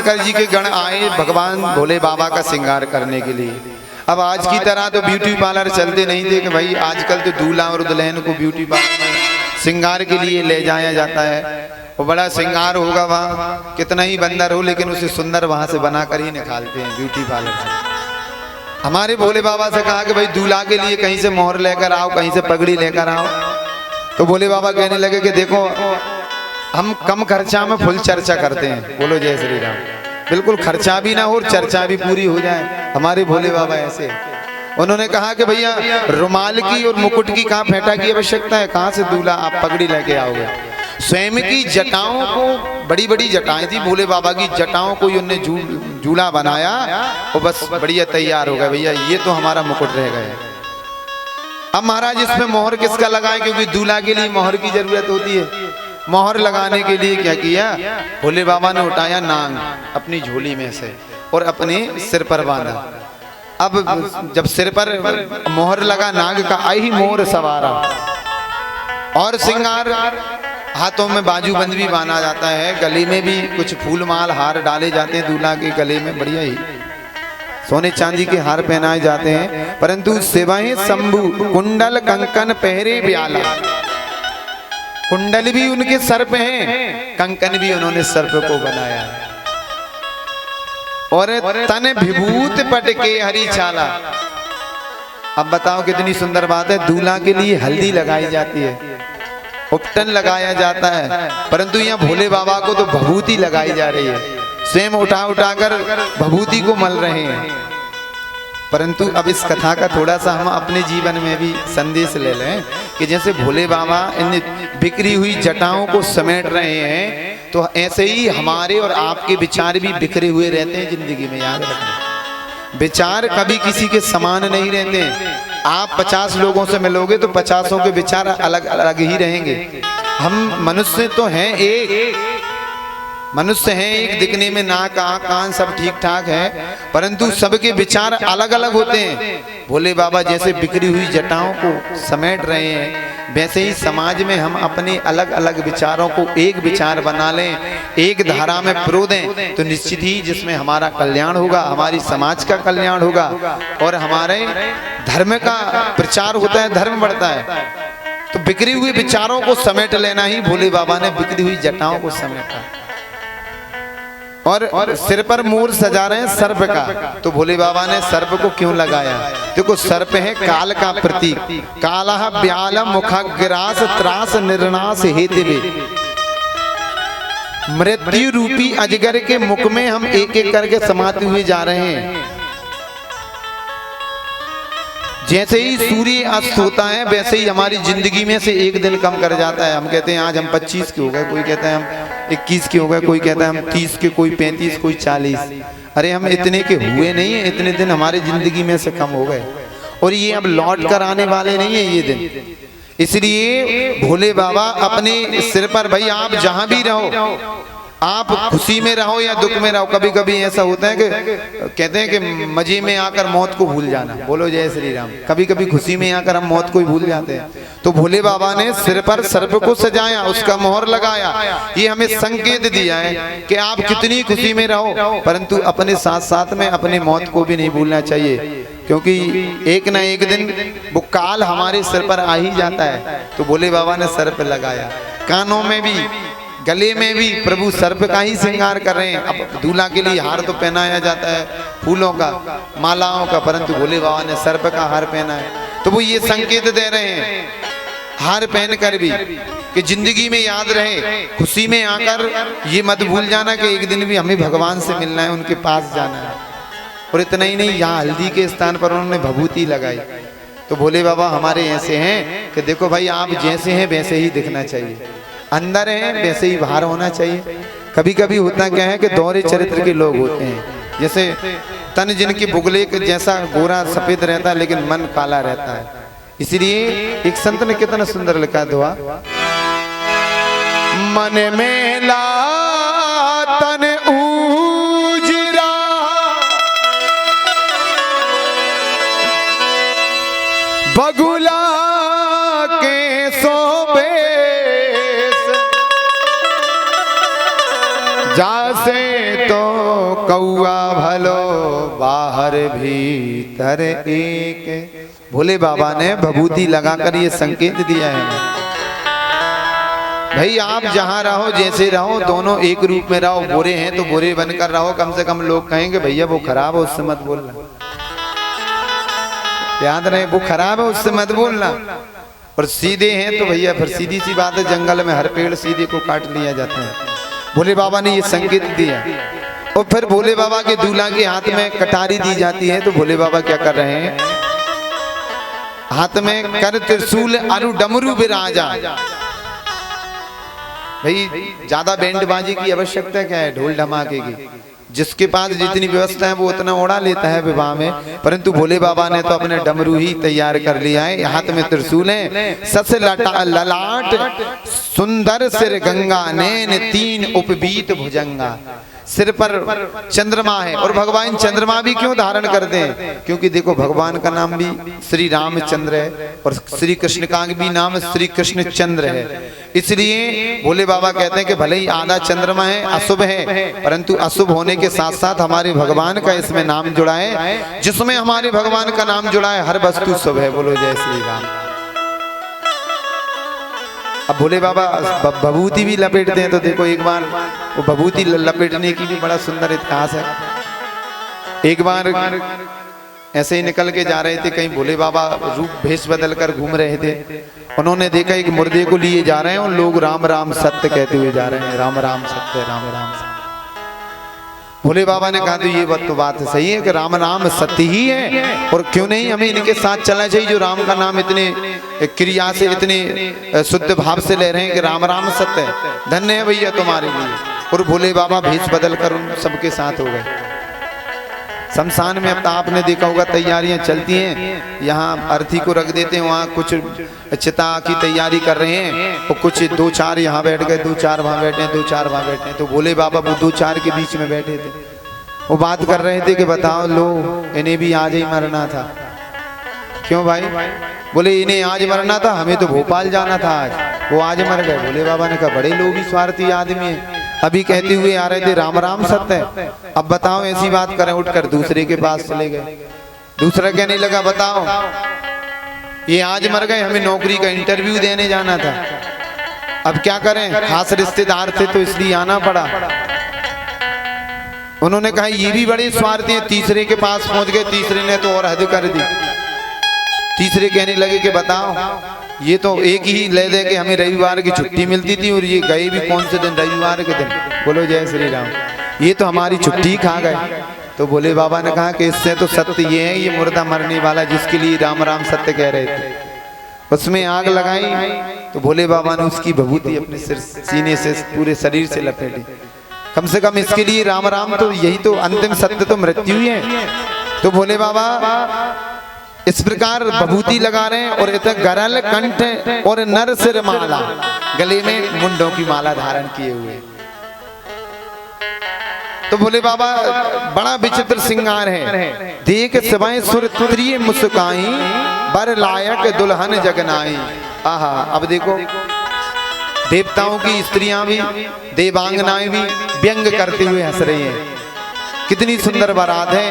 शंकर जी के गण आए भगवान भोले बाबा का श्रृंगार करने के लिए। अब आज की तरह तो ब्यूटी पार्लर चलते नहीं थे कि भाई आजकल तो दूल्हा और दुल्हन को ब्यूटी पार्लर में श्रृंगार के लिए ले जाया जाता है। वो बड़ा श्रृंगार होगा वहाँ, कितना ही बंदर हो लेकिन उसे सुंदर वहाँ से बना कर ही निकालते हैं ब्यूटी पार्लर से। हमारे भोले बाबा से कहा कि भाई दूल्हा के लिए कहीं से मोहर लेकर आओ, कहीं से पगड़ी लेकर आओ। तो भोले बाबा कहने लगे कि देखो हम कम खर्चा में फुल चर्चा करते हैं। बोलो जय श्री राम। बिल्कुल खर्चा भी ना हो और चर्चा भी पूरी हो जाए। हमारे भोले बाबा ऐसे। उन्होंने कहा कि भैया रुमाल की और मुकुट की कहाँ फेंटा की आवश्यकता है, कहाँ से दूल्हा आप पगड़ी लेके आओगे। स्वयं की जटाओं को, बड़ी बड़ी जटाएं थी भोले बाबा की, जटाओं को उन्होंने झूला बनाया और बस बढ़िया तैयार हो गया। भैया ये तो हमारा मुकुट रह गया। अब महाराज इसमें मोहर किसका लगाए, क्योंकि दूल्हा के लिए मोहर की जरूरत होती है। मोहर लगाने के लिए क्या किया, भोले बाबा ने उठाया नांग अपनी झोली में से और अपने सिर पर बांधा। अब जब सिर पर मोहर लगा नाग का, आई ही मोर सवारा और श्रृंगार, हाथों में बाजूबंद भी बांधा जाता है, गले में भी कुछ फूल माल हार डाले जाते हैं दूल्हा के गले में, बढ़िया ही सोने चांदी के हार पहनाए जाते हैं। परंतु सेवाएं शंभु कुंडल कंकन पहरे ब्याला, कुंडल भी उनके सर पे हैं, कंकन भी उन्होंने सर पे को बनाया है। और तन विभूत पट के हरी छाला। अब बताओ कितनी सुंदर बात है, दूल्हा के लिए हल्दी लगाई जाती है, उपटन लगाया जाता है, परंतु यहाँ भोले बाबा को तो भभूति लगाई जा रही है। स्वयं उठा उठाकर भभूति को मल रहे हैं। परंतु अब इस कथा का थोड़ा सा हम अपने जीवन में भी संदेश ले लें कि जैसे भोले बाबा इन बिखरी हुई जटाओं को समेट रहे हैं, तो ऐसे ही हमारे और आपके विचार भी बिखरे हुए रहते हैं जिंदगी में। याद रखना, विचार कभी किसी के समान नहीं रहते हैं। आप 50 लोगों से मिलोगे तो 50 के विचार अलग अलग ही रहेंगे। हम मनुष्य तो हैं एक, मनुष्य हैं एक, दिखने में नाक आँख कान सब ठीक ठाक है, परंतु सबके विचार अलग अलग होते हैं। भोले बाबा जैसे बिखरी हुई जटाओं को समेट रहे हैं, वैसे ही समाज में हम अपने अलग अलग विचारों को एक विचार बना लें, एक धारा में पिरो दें, तो निश्चित ही जिसमें हमारा कल्याण होगा, हमारी समाज का कल्याण होगा और हमारे धर्म का प्रचार होता है, धर्म बढ़ता है। तो बिखरी हुए विचारों को समेट लेना ही भोले बाबा ने बिखरी हुई जटाओं को समेटा। और सिर पर मोर सजा रहे हैं सर्प का, तो भोले बाबा ने सर्प को क्यों लगाया? देखो सर्प है काल का प्रतीक, काला ब्याल मुखग्रास त्रास निर्नाश हेतवे। मृत्यु रूपी अजगर के मुख में हम एक एक करके समाते हुए जा रहे हैं। जैसे ही सूर्य अस्त होता है वैसे ही हमारी जिंदगी में से एक दिन कम कर जाता है। हम कहते हैं आज हम 25 के हो गए, कोई कहता है हम 21 के हो गए, कोई कहता है हम 30 के, कोई 35, कोई 40। अरे हम इतने के हुए नहीं है, इतने दिन हमारी जिंदगी में से कम हो गए और ये अब लौट कर आने वाले नहीं है ये दिन। इसलिए भोले बाबा अपने सिर पर, भाई आप जहां भी रहो, आप खुशी में रहो या दुख में रहो, कभी कभी ऐसा होता है कि कहते हैं कि मजे में आकर मौत को भूल जाना। बोलो जय श्री राम। कभी कभी खुशी में आकर हम मौत को ही भूल जाते हैं। तो भोले बाबा ने सिर पर सर्प को सजाया, उसका मोहर लगाया। ये हमें संकेत दिया है कि आप कितनी खुशी में रहो, परंतु अपने साथ साथ में अपने मौत को भी नहीं भूलना चाहिए, क्योंकि एक न एक दिन वो काल हमारे सिर पर आ ही जाता है। तो भोले बाबा ने सर्प लगाया, कानों में भी गले में भी प्रभु सर्प का ही श्रृंगार कर रहे हैं। अब दूल्हा के लिए हार तो पहनाया जाता है फूलों का, मालाओं का, परंतु भोले बाबा ने सर्प का हार पहना है। तो वो ये संकेत दे रहे हैं हार पहनकर भी कि जिंदगी में याद रहे, खुशी में आकर ये मत भूल जाना कि एक दिन भी हमें भगवान से मिलना है, उनके पास जाना है। और इतना ही नहीं, यहाँ हल्दी के स्थान पर उन्होंने भभूति लगाई। तो भोले बाबा हमारे ऐसे हैं कि देखो भाई आप जैसे हैं वैसे ही दिखना चाहिए, अंदर है वैसे ही बाहर होना चाहिए। कभी कभी होता क्या है कि दोहरे चरित्र के लोग होते हैं, जैसे तन जिनकी बुगले जैसा गोरा सफेद रहता है लेकिन मन काला रहता है। इसलिए एक संत ने कितना सुंदर लिखा दुआ, मन में ला तन ऊजरा बगुला के सोबे जासे तो कौआ भलो बाहर भीतर एक। भोले बाबा ने भभूति लगाकर ये संकेत दिया है भाई आप जहाँ रहो जैसे रहो दोनों एक रूप में रहो। बुरे हैं तो बुरे बनकर रहो, कम से कम लोग कहेंगे भैया वो खराब है उससे मत बोलना। याद रहे वो खराब है उससे मत बोलना। और सीधे हैं तो भैया फिर सीधी सी बात है, जंगल में हर पेड़ सीधे को काट लिया जाता है। भोले बाबा ने ये संकेत दिया। और फिर भोले बाबा के दूल्हा के हाथ में कटारी दी जाती है। तो भोले बाबा क्या कर रहे हैं, हाथ में कर त्रिशूल अरु डमरू विराजा। भाई ज्यादा बैंड बाजी की आवश्यकता क्या है, ढोल धमाके की। जिसके पास जितनी व्यवस्था है वो उतना उड़ा लेता है विवाह में, परंतु भोले बाबा ने तो अपने डमरू ही तैयार कर लिया है। हाथ में त्रिशूल है, सस ललाट सुंदर सिर गंगा, नैन तीन उपबीत भुजंगा। सिर पर चंद्रमा है। और भगवान चंद्रमा भी क्यों धारण करते हैं, क्योंकि देखो भगवान का नाम भी श्री रामचंद्र है और श्री कृष्ण का भी नाम श्री कृष्ण चंद्र है। इसलिए भोले बाबा कहते हैं कि भले ही आधा चंद्रमा है, अशुभ है, परंतु अशुभ होने के साथ साथ हमारे भगवान का इसमें नाम जुड़ा है। जिसमें हमारे भगवान का नाम जुड़ा है हर वस्तु शुभ है। बोलो जय श्री राम। अब भोले बाबा भभूति भी लपेटते हैं। तो देखो एक बार वो भभूति लपेटने की भी बड़ा सुंदर इतिहास है। एक बार ऐसे ही निकल के जा रहे थे कहीं, भोले बाबा रूप भेष बदल कर घूम रहे थे। उन्होंने देखा एक मुर्दे को लिए जा रहे हैं और लोग राम राम सत्य कहते हुए जा रहे हैं, राम राम सत्य, राम राम सत्य। भोले बाबा ने कहा तो ये बात सही है कि राम नाम सत्य ही है, और क्यों नहीं हमें इनके साथ चलना चाहिए जो राम का नाम इतने क्रिया से इतने शुद्ध भाव से ले रहे हैं कि राम राम सत्य है। धन्य है भैया तुम्हारे लिए। और भोले बाबा भेष बदल कर उन सबके साथ हो गए। शमशान में अब आपने देखा होगा तैयारियां चलती हैं, यहाँ अर्थी को रख देते हैं, वहाँ कुछ चिता की तैयारी कर रहे हैं और कुछ दो चार यहाँ बैठ गए, दो चार वहाँ बैठे, दो चार वहाँ बैठे। तो भोले बाबा वो दो चार के बीच में बैठे थे। वो बात कर रहे थे कि बताओ लो इन्हें भी आज ही मरना था। क्यों भाई? बोले इन्हें आज मरना था, हमें तो भोपाल जाना था आज, वो आज मर गए। भोले बाबा ने कहा बड़े लोग ही स्वार्थी आदमी है, अभी कहते हुए आ रहे थे राम राम सत्य है, अब बताओ ऐसी बात करें। उठकर दूसरे के पास चले गए। दूसरा कहने लगा बताओ ये आज मर गए, हमें नौकरी का इंटरव्यू देने जाना था, अब क्या करें, खास रिश्तेदार थे तो इसलिए आना पड़ा। उन्होंने कहा ये भी बड़े स्वार्थी हैं। तीसरे के पास पहुंच गए, तीसरे ने तो और हद कर दी। तीसरे कहने लगे कि बताओ ये तो एक ही ले दे के हमें रविवार की छुट्टी मिलती थी और ये गए भी कौन से दिन, रविवार के दिन। बोलो जय श्री राम। ये तो हमारी छुट्टी खा गए। तो भोले बाबा ने कहा कि इससे तो सत्य ये है, ये मुर्दा मरने वाला जिसके लिए राम राम सत्य कह रहे थे, उसमें आग लगाई। तो भोले बाबा ने उसकी भभूति अपने सिर सीने से पूरे शरीर से लपेटी। कम से कम इसके लिए राम राम, तो यही तो अंतिम सत्य तो मृत्यु ही है। तो भोले बाबा इस प्रकार भभूति लगा रहे हैं और इतना गरल कंठ और नर सिर माला, गले में मुंडों की माला धारण किए हुए। तो भोले बाबा बड़ा विचित्र श्रृंगार है। देख सिवाय सुर तुरिये मुस्काई, बर लायक दुल्हन जगनाई। आहा, अब देखो देवताओं की स्त्रियां भी, देवांगनाएं भी व्यंग करते हुए हंस रही हैं। कितनी सुंदर बारात है।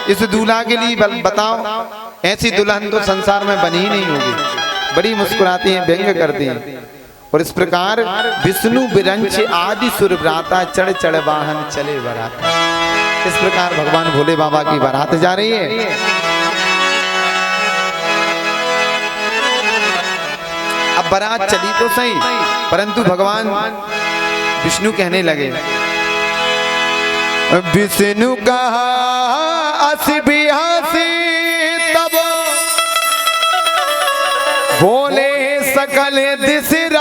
इस दूल्हा के लिए बताओ, ऐसी दुल्हन तो संसार में बनी ही नहीं होगी। बड़ी मुस्कुराती हैं, व्यंग करती हैं। और इस प्रकार विष्णु बिरंच आदि सुरव्राता, चढ़ चढ़ वाहन चले बारात। इस प्रकार भगवान भोले बाबा की बारात जा रही है। अब बारात चली तो सही, परंतु भगवान विष्णु कहने लगे, विष्णु कहा हंसी भी हंसी, तब बोले सकल दिशराज,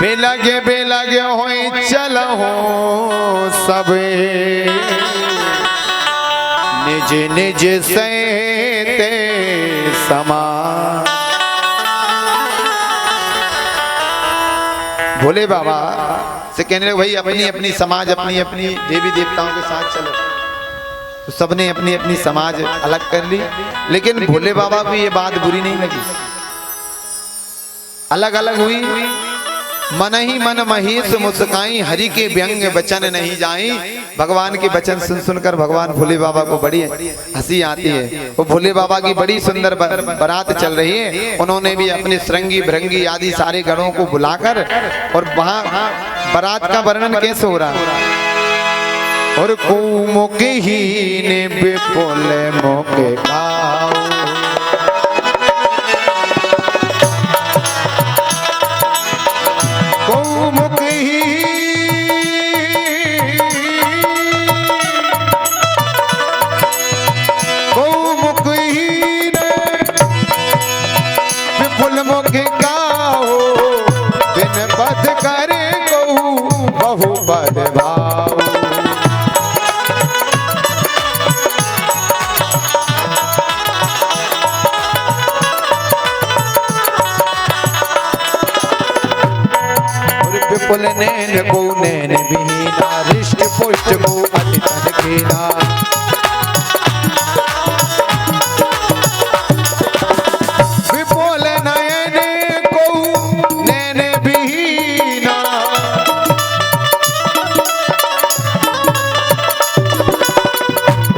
बेलगे बेलगे होई चलहो सबे, निज निज सहते समा। भोले बाबा से कहने लगे भाई अपनी अपनी समाज, अपनी अपनी देवी देवताओं के साथ चलो। तो सबने अपनी अपनी समाज अलग कर ली, लेकिन भोले बाबा को ये बात बुरी नहीं लगी। अलग अलग हुई मन ही मन महेश मुस्काई, हरि के व्यंग वचन नहीं जाई। भगवान के वचन सुन सुनकर भगवान भोले बाबा को बड़ी हंसी आती है। वो भोले बाबा की बड़ी सुंदर बारात चल रही है। उन्होंने भी अपने श्रृंगी भृंगी आदि सारे गणों को बुलाकर, और वहां बारात का वर्णन कैसे हो रहा है। और को मुके ही ने विपुल मुके खाओ, मुखे गाओ, बिन पद करे कहू बहु पद भाव। विपुल नैन को नैन बीना, हृष्ट पुष्ट को अति तन कीना।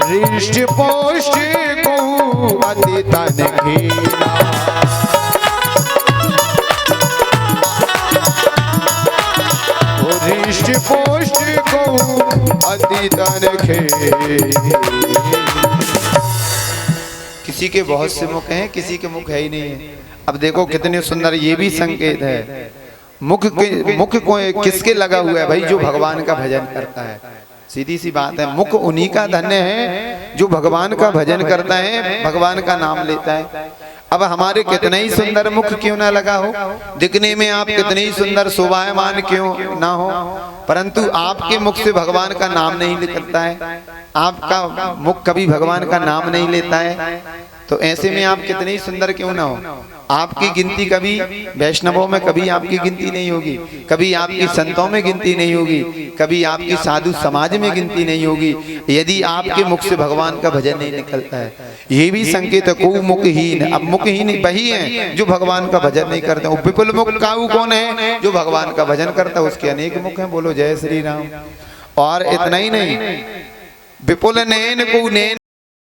हृष्ट पुष्ट को अति तन कीना। हृष्ट पुष्ट को अति तन कीना। किसी के बहुत से मुख हैं, किसी के मुख है ही नहीं है। अब देखो कितने सुंदर, ये भी संकेत है। मुख को किसके लगा हुआ है भाई? जो भगवान का भजन करता है। सीधी सी बात है, मुख उन्हीं का धन्य है जो भगवान का भजन करता है, भगवान का नाम लेता है। अब हमारे कितने ही सुंदर मुख क्यों ना लगा हो, दिखने में आप कितने ही सुंदर शोभायमान क्यों ना हो, परंतु आपके मुख से भगवान का नाम नहीं निकलता है, आपका मुख कभी भगवान का नाम नहीं लेता है, तो ऐसे में आप कितने ही सुंदर क्यों ना हो। आपकी गिनती कभी वैष्णवों में कभी आपकी गिनती नहीं होगी, कभी आपकी संतों में गिनती नहीं होगी, कभी आपकी साधु समाज में गिनती नहीं होगी, यदि आपके मुख से भगवान का भजन नहीं निकलता है। ये भी संकेत है, को मुखहीन। अब मुखहीन वही है जो भगवान का भजन नहीं करते। विपुल मुख काऊ कौन है? जो भगवान का भजन करता है, उसके अनेक मुख हैं। बोलो जय श्री राम। और इतना ही नहीं, विपुल नैन को नैन